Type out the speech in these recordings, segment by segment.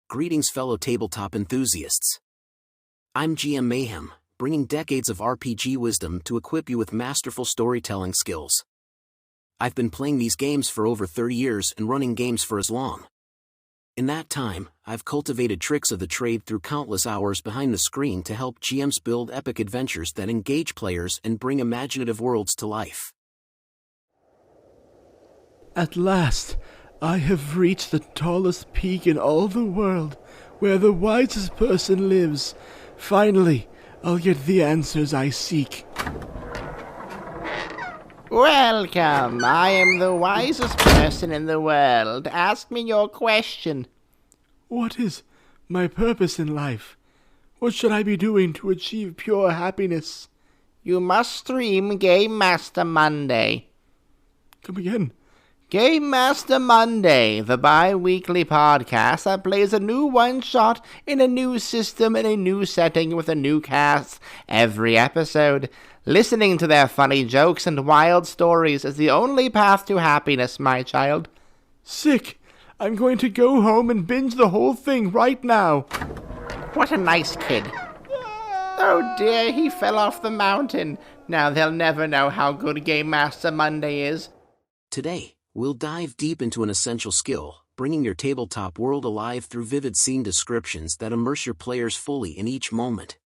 Greetings fellow tabletop enthusiasts. I'm GM Mayhem, bringing decades of RPG wisdom to equip you with masterful storytelling skills. I've been playing these games for over 30 years and running games for as long. In that time, I've cultivated tricks of the trade through countless hours behind the screen to help GMs build epic adventures that engage players and bring imaginative worlds to life. At last, I have reached the tallest peak in all the world, where the wisest person lives. Finally, I'll get the answers I seek. Welcome. I am the wisest person in the world. Ask me your question. What is my purpose in life? What should I be doing to achieve pure happiness? You must stream Game Master Monday. Come again. Game Master Monday, the bi-weekly podcast that plays a new one-shot in a new system in a new setting with a new cast every episode. Listening to their funny jokes and wild stories is the only path to happiness, my child. Sick! I'm going to go home and binge the whole thing right now. What a nice kid. Oh dear, he fell off the mountain. Now they'll never know how good Game Master Monday is. Today, we'll dive deep into an essential skill, bringing your tabletop world alive through vivid scene descriptions that immerse your players fully in each moment.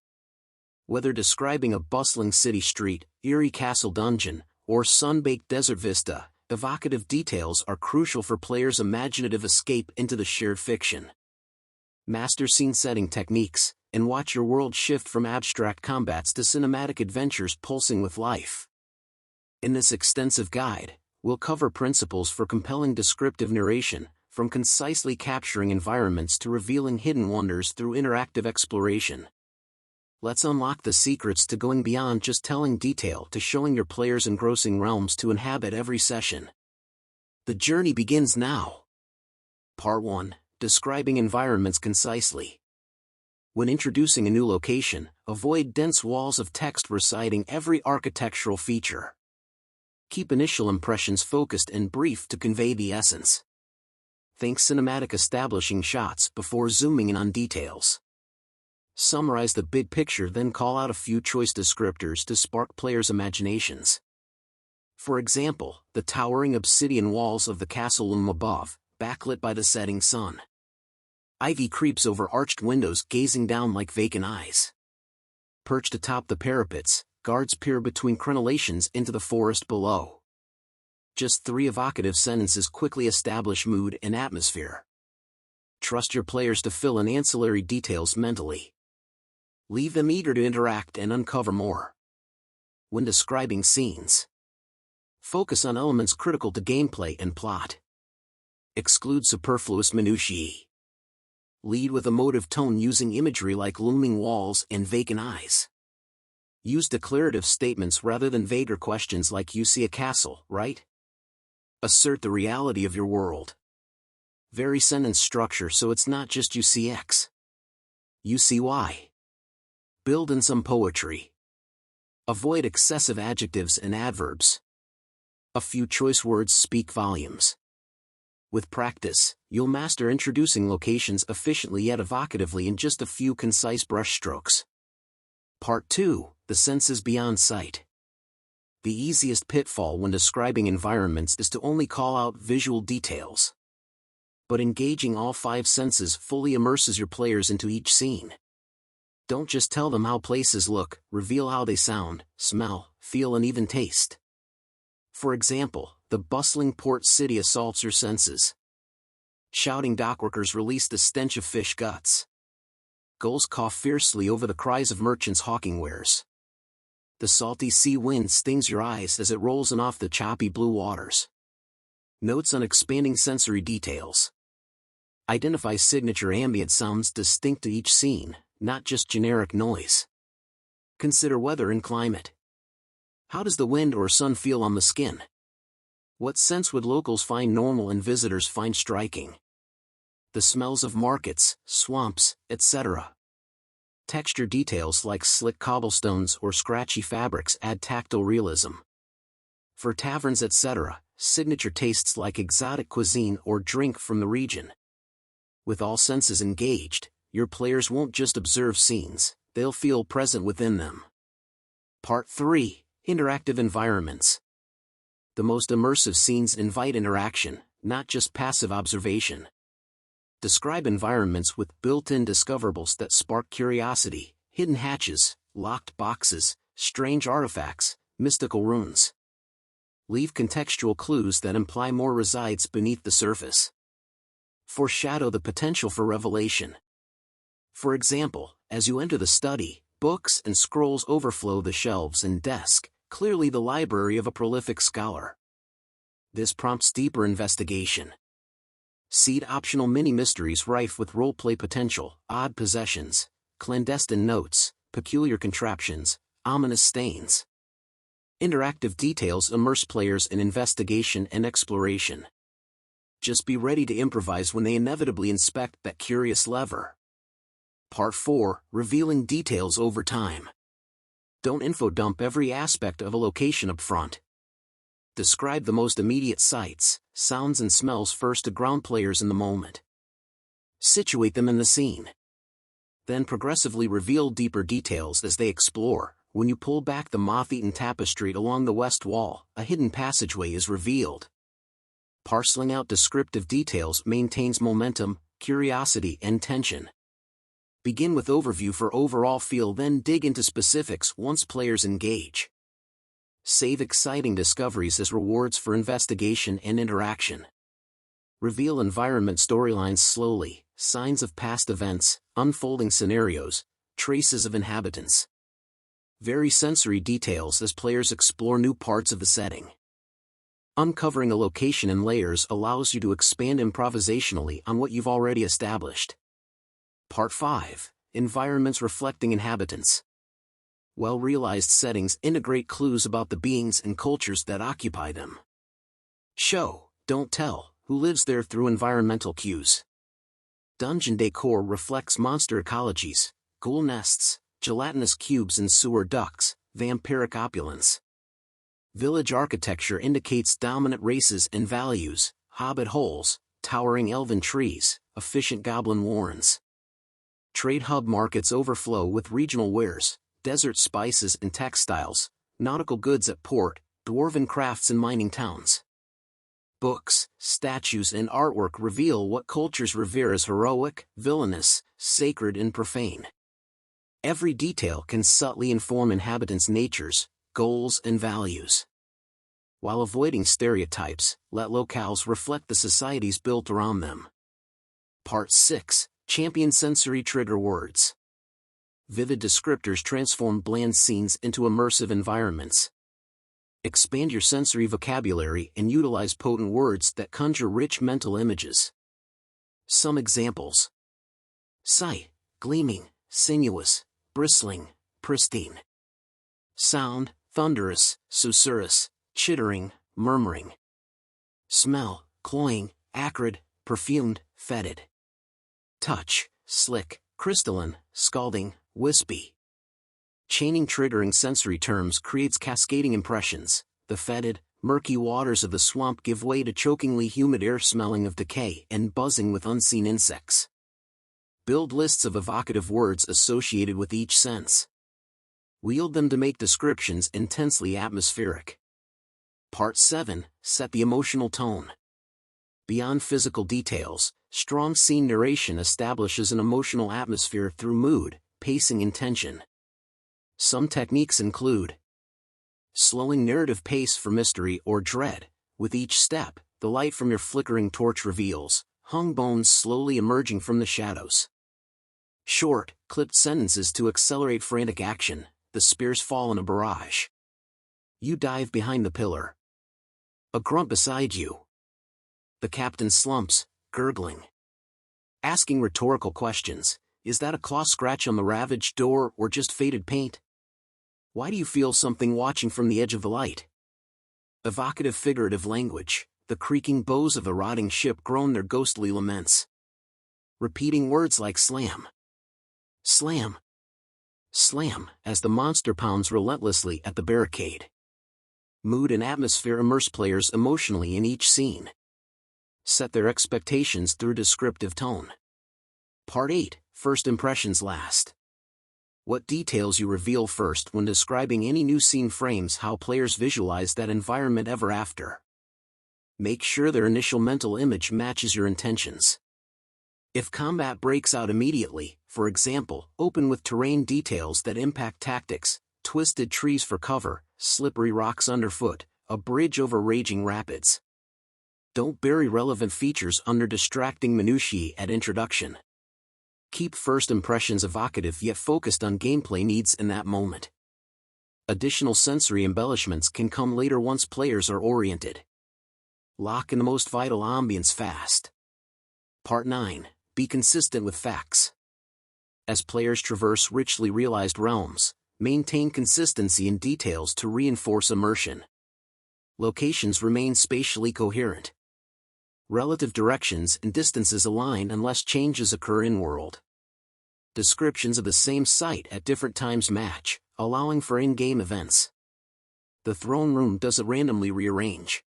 Whether describing a bustling city street, eerie castle dungeon, or sun-baked desert vista, evocative details are crucial for players' imaginative escape into the shared fiction. Master scene setting techniques, and watch your world shift from abstract combats to cinematic adventures pulsing with life. In this extensive guide, we'll cover principles for compelling descriptive narration, from concisely capturing environments to revealing hidden wonders through interactive exploration. Let's unlock the secrets to going beyond just telling detail to showing your players engrossing realms to inhabit every session. The journey begins now. Part 1. Describing environments concisely. When introducing a new location, avoid dense walls of text reciting every architectural feature. Keep initial impressions focused and brief to convey the essence. Think cinematic establishing shots before zooming in on details. Summarize the big picture, then call out a few choice descriptors to spark players' imaginations. For example, the towering obsidian walls of the castle loom above, backlit by the setting sun. Ivy creeps over arched windows, gazing down like vacant eyes. Perched atop the parapets, guards peer between crenellations into the forest below. Just 3 evocative sentences quickly establish mood and atmosphere. Trust your players to fill in ancillary details mentally. Leave them eager to interact and uncover more. When describing scenes, focus on elements critical to gameplay and plot. Exclude superfluous minutiae. Lead with emotive tone using imagery like looming walls and vacant eyes. Use declarative statements rather than vaguer questions like "You see a castle, right?" Assert the reality of your world. Vary sentence structure so it's not just "You see X." You see Y. Build in some poetry. Avoid excessive adjectives and adverbs. A few choice words speak volumes. With practice, you'll master introducing locations efficiently yet evocatively in just a few concise brushstrokes. Part 2. The senses beyond sight. The easiest pitfall when describing environments is to only call out visual details. But engaging all 5 senses fully immerses your players into each scene. Don't just tell them how places look, reveal how they sound, smell, feel, and even taste. For example, the bustling port city assaults your senses. Shouting dockworkers release the stench of fish guts. Gulls cough fiercely over the cries of merchants hawking wares. The salty sea wind stings your eyes as it rolls in off the choppy blue waters. Notes on expanding sensory details. Identify signature ambient sounds distinct to each scene, not just generic noise. Consider weather and climate. How does the wind or sun feel on the skin? What scents would locals find normal and visitors find striking? The smells of markets, swamps, etc. Texture details like slick cobblestones or scratchy fabrics add tactile realism. For taverns, etc., signature tastes like exotic cuisine or drink from the region. With all senses engaged, your players won't just observe scenes, they'll feel present within them. Part 3. Interactive environments. The most immersive scenes invite interaction, not just passive observation. Describe environments with built-in discoverables that spark curiosity, hidden hatches, locked boxes, strange artifacts, mystical runes. Leave contextual clues that imply more resides beneath the surface. Foreshadow the potential for revelation. For example, as you enter the study, books and scrolls overflow the shelves and desk, clearly the library of a prolific scholar. This prompts deeper investigation. Seed optional mini-mysteries rife with roleplay potential, odd possessions, clandestine notes, peculiar contraptions, ominous stains. Interactive details immerse players in investigation and exploration. Just be ready to improvise when they inevitably inspect that curious lever. Part 4. Revealing details over time. Don't info-dump every aspect of a location up front. Describe the most immediate sights, sounds and smells first to ground players in the moment. Situate them in the scene. Then progressively reveal deeper details as they explore. When you pull back the moth-eaten tapestry along the west wall, a hidden passageway is revealed. Parceling out descriptive details maintains momentum, curiosity and tension. Begin with overview for overall feel, then dig into specifics once players engage. Save exciting discoveries as rewards for investigation and interaction. Reveal environment storylines slowly, signs of past events, unfolding scenarios, traces of inhabitants. Vary sensory details as players explore new parts of the setting. Uncovering a location in layers allows you to expand improvisationally on what you've already established. Part 5. Environments reflecting inhabitants. Well-realized settings integrate clues about the beings and cultures that occupy them. Show, don't tell, who lives there through environmental cues. Dungeon decor reflects monster ecologies, ghoul nests, gelatinous cubes and sewer ducts, vampiric opulence. Village architecture indicates dominant races and values, hobbit holes, towering elven trees, efficient goblin warrens. Trade hub markets overflow with regional wares, desert spices and textiles, nautical goods at port, dwarven crafts in mining towns. Books, statues and artwork reveal what cultures revere as heroic, villainous, sacred and profane. Every detail can subtly inform inhabitants' natures, goals and values. While avoiding stereotypes, let locales reflect the societies built around them. Part 6. Champion sensory trigger words. Vivid descriptors transform bland scenes into immersive environments. Expand your sensory vocabulary and utilize potent words that conjure rich mental images. Some examples. Sight, gleaming, sinuous, bristling, pristine. Sound, thunderous, susurrus, chittering, murmuring. Smell, cloying, acrid, perfumed, fetid. Touch, slick, crystalline, scalding, wispy. Chaining triggering sensory terms creates cascading impressions. The fetid, murky waters of the swamp give way to chokingly humid air smelling of decay and buzzing with unseen insects. Build lists of evocative words associated with each sense. Wield them to make descriptions intensely atmospheric. Part 7. Set the emotional tone. Beyond physical details, strong scene narration establishes an emotional atmosphere through mood, pacing and tension. Some techniques include slowing narrative pace for mystery or dread. With each step, the light from your flickering torch reveals hung bones slowly emerging from the shadows. Short, clipped sentences to accelerate frantic action. The spears fall in a barrage. You dive behind the pillar. A grunt beside you. The captain slumps, gurgling. Asking rhetorical questions. Is that a claw scratch on the ravaged door or just faded paint? Why do you feel something watching from the edge of the light? Evocative figurative language. The creaking bows of a rotting ship groan their ghostly laments. Repeating words like slam. Slam. Slam, as the monster pounds relentlessly at the barricade. Mood and atmosphere immerse players emotionally in each scene. Set their expectations through descriptive tone. Part 8, First Impressions Last. What details you reveal first when describing any new scene frames how players visualize that environment ever after. Make sure their initial mental image matches your intentions. If combat breaks out immediately, for example, open with terrain details that impact tactics, twisted trees for cover, slippery rocks underfoot, a bridge over raging rapids. Don't bury relevant features under distracting minutiae at introduction. Keep first impressions evocative yet focused on gameplay needs in that moment. Additional sensory embellishments can come later once players are oriented. Lock in the most vital ambience fast. Part 9. Be consistent with facts. As players traverse richly realized realms, maintain consistency in details to reinforce immersion. Locations remain spatially coherent. Relative directions and distances align unless changes occur in-world. Descriptions of the same site at different times match, allowing for in-game events. The throne room doesn't randomly rearrange.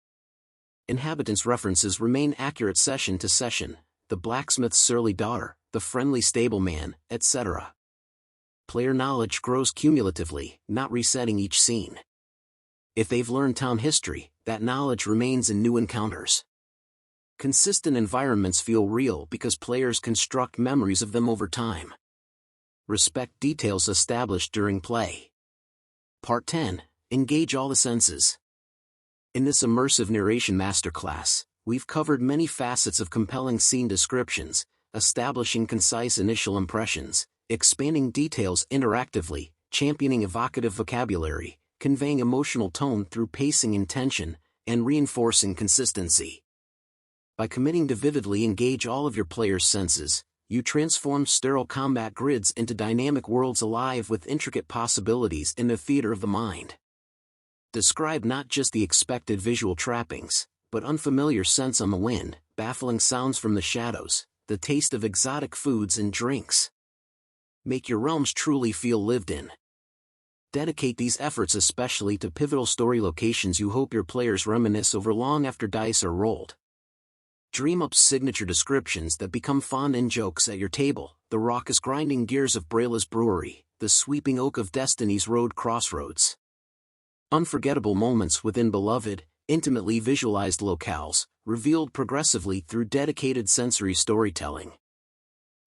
Inhabitants' references remain accurate session to session, the blacksmith's surly daughter, the friendly stableman, etc. Player knowledge grows cumulatively, not resetting each scene. If they've learned town history, that knowledge remains in new encounters. Consistent environments feel real because players construct memories of them over time. Respect details established during play. Part 10. Engage all the senses. In this immersive narration masterclass, we've covered many facets of compelling scene descriptions, establishing concise initial impressions, expanding details interactively, championing evocative vocabulary, conveying emotional tone through pacing and tension, and reinforcing consistency. By committing to vividly engage all of your players' senses, you transform sterile combat grids into dynamic worlds alive with intricate possibilities in the theater of the mind. Describe not just the expected visual trappings, but unfamiliar scents on the wind, baffling sounds from the shadows, the taste of exotic foods and drinks. Make your realms truly feel lived in. Dedicate these efforts especially to pivotal story locations you hope your players reminisce over long after dice are rolled. Dream up signature descriptions that become fond in-jokes at your table, the raucous grinding gears of Brayla's brewery, the sweeping oak of Destiny's road crossroads. Unforgettable moments within beloved, intimately visualized locales, revealed progressively through dedicated sensory storytelling.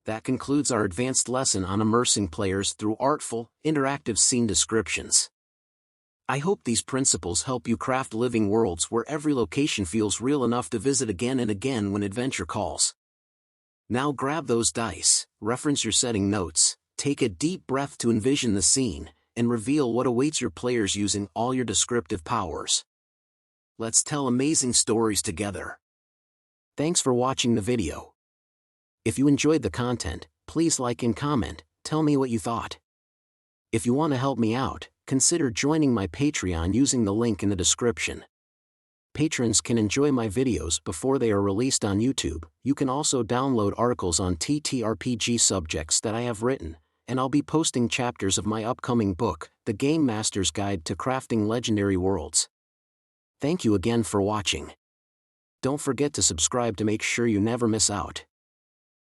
That concludes our advanced lesson on immersing players through artful, interactive scene descriptions. I hope these principles help you craft living worlds where every location feels real enough to visit again and again when adventure calls. Now grab those dice, reference your setting notes, take a deep breath to envision the scene, and reveal what awaits your players using all your descriptive powers. Let's tell amazing stories together. Thanks for watching the video. If you enjoyed the content, please like and comment, tell me what you thought. If you want to help me out, consider joining my Patreon using the link in the description. Patrons can enjoy my videos before they are released on YouTube. You can also download articles on TTRPG subjects that I have written, and I'll be posting chapters of my upcoming book, The Game Master's Guide to Crafting Legendary Worlds. Thank you again for watching. Don't forget to subscribe to make sure you never miss out.